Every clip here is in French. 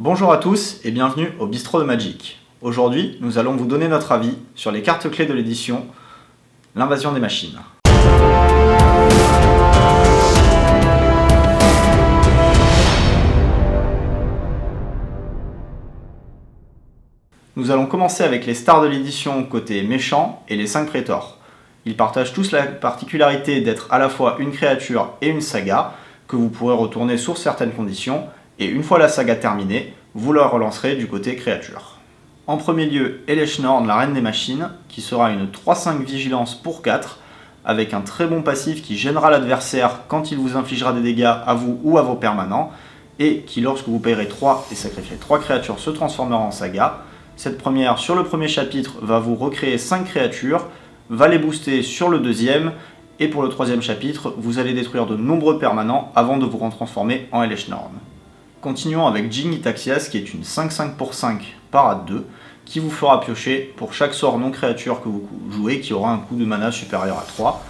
Bonjour à tous et bienvenue au Bistrot de Magic. Aujourd'hui, nous allons vous donner notre avis sur les cartes clés de l'édition L'Invasion des Machines. Nous allons commencer avec les stars de l'édition côté méchant et les 5 prétors. Ils partagent tous la particularité d'être à la fois une créature et une saga que vous pourrez retourner sous certaines conditions, et une fois la saga terminée, vous la relancerez du côté créature. En premier lieu, Elesh-Norn, la Reine des Machines, qui sera une 3-5 vigilance pour 4, avec un très bon passif qui gênera l'adversaire quand il vous infligera des dégâts à vous ou à vos permanents, et qui lorsque vous payerez 3 et sacrifierez 3 créatures se transformera en saga. Cette première, sur le premier chapitre, va vous recréer 5 créatures, va les booster sur le deuxième, et pour le troisième chapitre, vous allez détruire de nombreux permanents avant de vous transformer en Elesh-Norn. Continuons avec Jin Gitaxias, qui est une 5-5 pour 5 parade 2, qui vous fera piocher pour chaque sort non créature que vous jouez, qui aura un coût de mana supérieur à 3.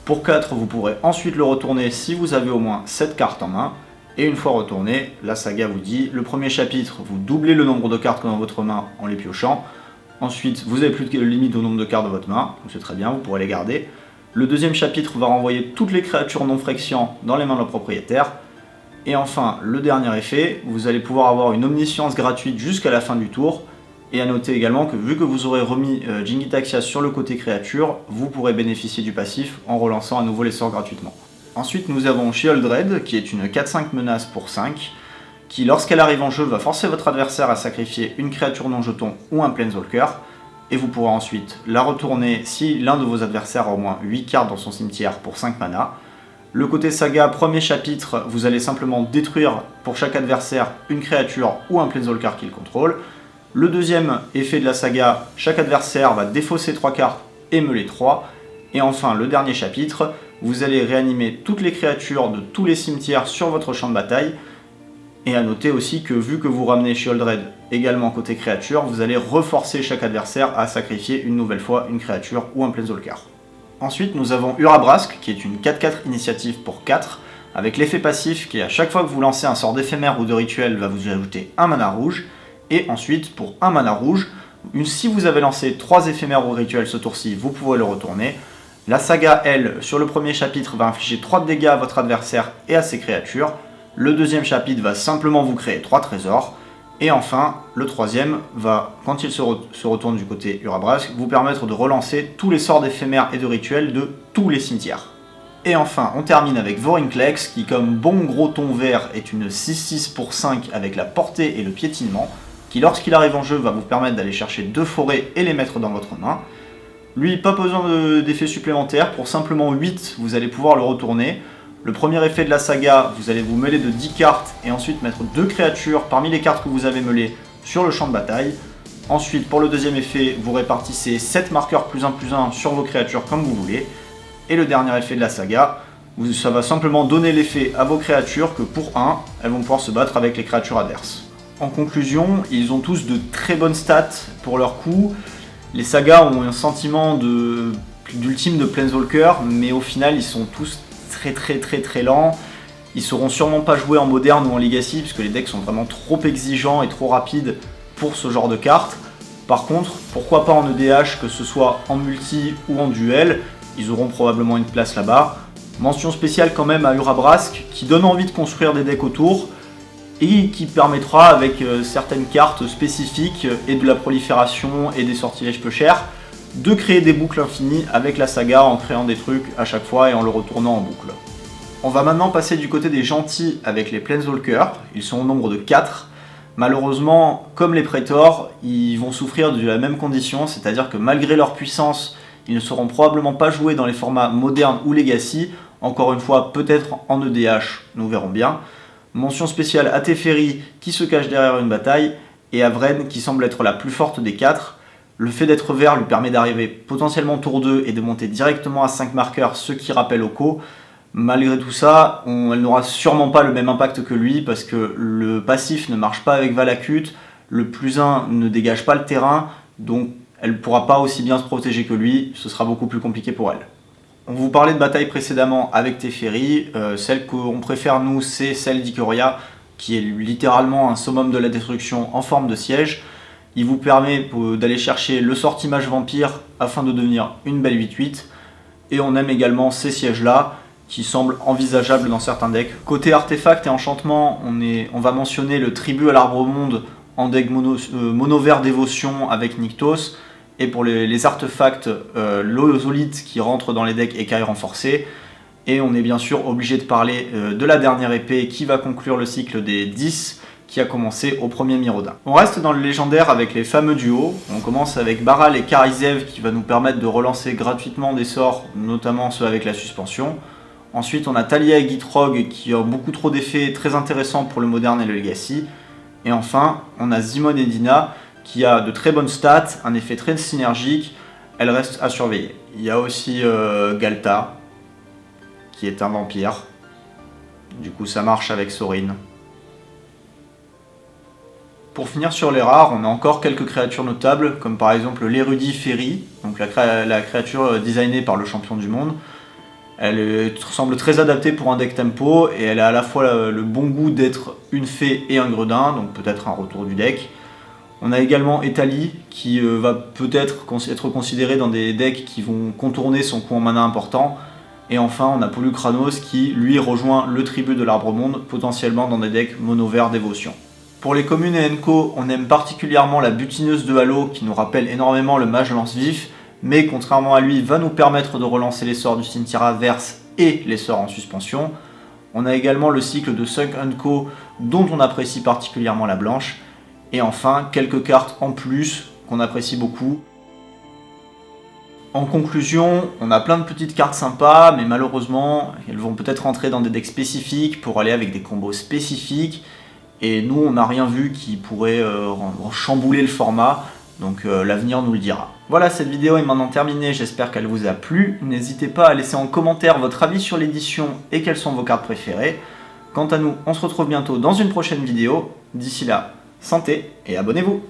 Pour 4, vous pourrez ensuite le retourner si vous avez au moins 7 cartes en main, et une fois retourné, la saga vous dit, le premier chapitre, vous doublez le nombre de cartes dans votre main en les piochant. Ensuite, vous n'avez plus de limite au nombre de cartes de votre main, donc c'est très bien, vous pourrez les garder. Le deuxième chapitre va renvoyer toutes les créatures non Phyrexian dans les mains de leur propriétaire. Et enfin, le dernier effet, vous allez pouvoir avoir une omniscience gratuite jusqu'à la fin du tour. Et à noter également que vu que vous aurez remis Jin Gitaxias sur le côté créature, vous pourrez bénéficier du passif en relançant à nouveau les sorts gratuitement. Ensuite, nous avons Sheoldred, qui est une 4-5 menace pour 5, qui lorsqu'elle arrive en jeu va forcer votre adversaire à sacrifier une créature non jeton ou un Planeswalker, et vous pourrez ensuite la retourner si l'un de vos adversaires a au moins 8 cartes dans son cimetière pour 5 mana. Le côté saga, premier chapitre, vous allez simplement détruire pour chaque adversaire une créature ou un Planeswalker qu'il contrôle. Le deuxième effet de la saga, chaque adversaire va défausser 3 cartes et meuler 3. Et enfin, le dernier chapitre, vous allez réanimer toutes les créatures de tous les cimetières sur votre champ de bataille. Et à noter aussi que vu que vous ramenez Sheoldred également côté créature, vous allez reforcer chaque adversaire à sacrifier une nouvelle fois une créature ou un Planeswalker. Ensuite, nous avons Urabrask, qui est une 4-4 initiative pour 4, avec l'effet passif qui, à chaque fois que vous lancez un sort d'éphémère ou de rituel, va vous ajouter un mana rouge. Et ensuite, pour un mana rouge, si vous avez lancé 3 éphémères ou rituels ce tour-ci, vous pouvez le retourner. La saga, elle, sur le premier chapitre, va infliger 3 dégâts à votre adversaire et à ses créatures. Le deuxième chapitre va simplement vous créer 3 trésors. Et enfin, le troisième va, quand il se retourne du côté Urabrask, vous permettre de relancer tous les sorts d'éphémères et de rituels de tous les cimetières. Et enfin, on termine avec Vorinclex, qui comme bon gros thon vert est une 6-6 pour 5 avec la portée et le piétinement, qui lorsqu'il arrive en jeu va vous permettre d'aller chercher 2 forêts et les mettre dans votre main. Lui, pas besoin d'effets supplémentaires, pour simplement 8, vous allez pouvoir le retourner. Le premier effet de la saga, vous allez vous mêler de 10 cartes et ensuite mettre 2 créatures parmi les cartes que vous avez mêlées sur le champ de bataille. Ensuite, pour le deuxième effet, vous répartissez 7 marqueurs +1/+1 sur vos créatures comme vous voulez. Et le dernier effet de la saga, ça va simplement donner l'effet à vos créatures que pour 1, elles vont pouvoir se battre avec les créatures adverses. En conclusion, ils ont tous de très bonnes stats pour leur coup. Les sagas ont un sentiment d'ultime de Planeswalker, mais au final, ils sont tous très lents. Ils seront sûrement pas joués en moderne ou en legacy, puisque les decks sont vraiment trop exigeants et trop rapides pour ce genre de cartes. Par contre, pourquoi pas en EDH, que ce soit en multi ou en duel, ils auront probablement une place là-bas. Mention spéciale quand même à Urabrask, qui donne envie de construire des decks autour, et qui permettra avec certaines cartes spécifiques et de la prolifération et des sortilèges peu chers, de créer des boucles infinies avec la saga en créant des trucs à chaque fois et en le retournant en boucle. On va maintenant passer du côté des gentils avec les Planeswalkers, ils sont au nombre de 4. Malheureusement, comme les Praetors, ils vont souffrir de la même condition, c'est-à-dire que malgré leur puissance, ils ne seront probablement pas joués dans les formats modernes ou legacy, encore une fois peut-être en EDH, nous verrons bien. Mention spéciale à Teferi qui se cache derrière une bataille, et à Vren qui semble être la plus forte des 4. Le fait d'être vert lui permet d'arriver potentiellement tour 2 et de monter directement à 5 marqueurs, ce qui rappelle Oko. Malgré tout ça, elle n'aura sûrement pas le même impact que lui, parce que le passif ne marche pas avec Valakut, le +1 ne dégage pas le terrain, donc elle ne pourra pas aussi bien se protéger que lui, ce sera beaucoup plus compliqué pour elle. On vous parlait de bataille précédemment avec Teferi, celle qu'on préfère nous c'est celle d'Ikoria, qui est littéralement un summum de la destruction en forme de siège. Il vous permet d'aller chercher le sortimage vampire afin de devenir une belle 8-8. Et on aime également ces sièges-là, qui semblent envisageables dans certains decks. Côté artefacts et enchantements, on va mentionner le tribut à l'arbre monde en deck mono vert dévotion avec Nykthos. Et pour les artefacts, l'Ozolite qui rentre dans les decks écailles renforcées. Et on est bien sûr obligé de parler de la dernière épée qui va conclure le cycle des 10 qui a commencé au premier Miraudin. On reste dans le légendaire avec les fameux duos. On commence avec Baral et Karizev qui va nous permettre de relancer gratuitement des sorts, notamment ceux avec la suspension. Ensuite on a Talia et Gitrog qui ont beaucoup trop d'effets très intéressants pour le moderne et le legacy. Et enfin on a Zimon et Dina qui a de très bonnes stats, un effet très synergique, elle reste à surveiller. Il y a aussi Galta qui est un vampire, du coup ça marche avec Sorin. Pour finir sur les rares, on a encore quelques créatures notables, comme par exemple l'érudit Ferry, donc la créature designée par le champion du monde. Elle semble très adaptée pour un deck tempo, et elle a à la fois le bon goût d'être une fée et un gredin, donc peut-être un retour du deck. On a également Etali, qui va peut-être être considéré dans des decks qui vont contourner son coût en mana important. Et enfin, on a Polukranos qui, lui, rejoint le tribut de l'arbre monde, potentiellement dans des decks mono vert dévotion. Pour les communes et Enco, on aime particulièrement la butineuse de Halo qui nous rappelle énormément le mage lance-vif, mais contrairement à lui, va nous permettre de relancer les sorts du cimetière adverse et les sorts en suspension. On a également le cycle de Sunk Enco dont on apprécie particulièrement la blanche. Et enfin, quelques cartes en plus qu'on apprécie beaucoup. En conclusion, on a plein de petites cartes sympas, mais malheureusement, elles vont peut-être rentrer dans des decks spécifiques pour aller avec des combos spécifiques. Et nous, on n'a rien vu qui pourrait chambouler le format, donc l'avenir nous le dira. Voilà, cette vidéo est maintenant terminée, j'espère qu'elle vous a plu. N'hésitez pas à laisser en commentaire votre avis sur l'édition et quelles sont vos cartes préférées. Quant à nous, on se retrouve bientôt dans une prochaine vidéo. D'ici là, santé et abonnez-vous!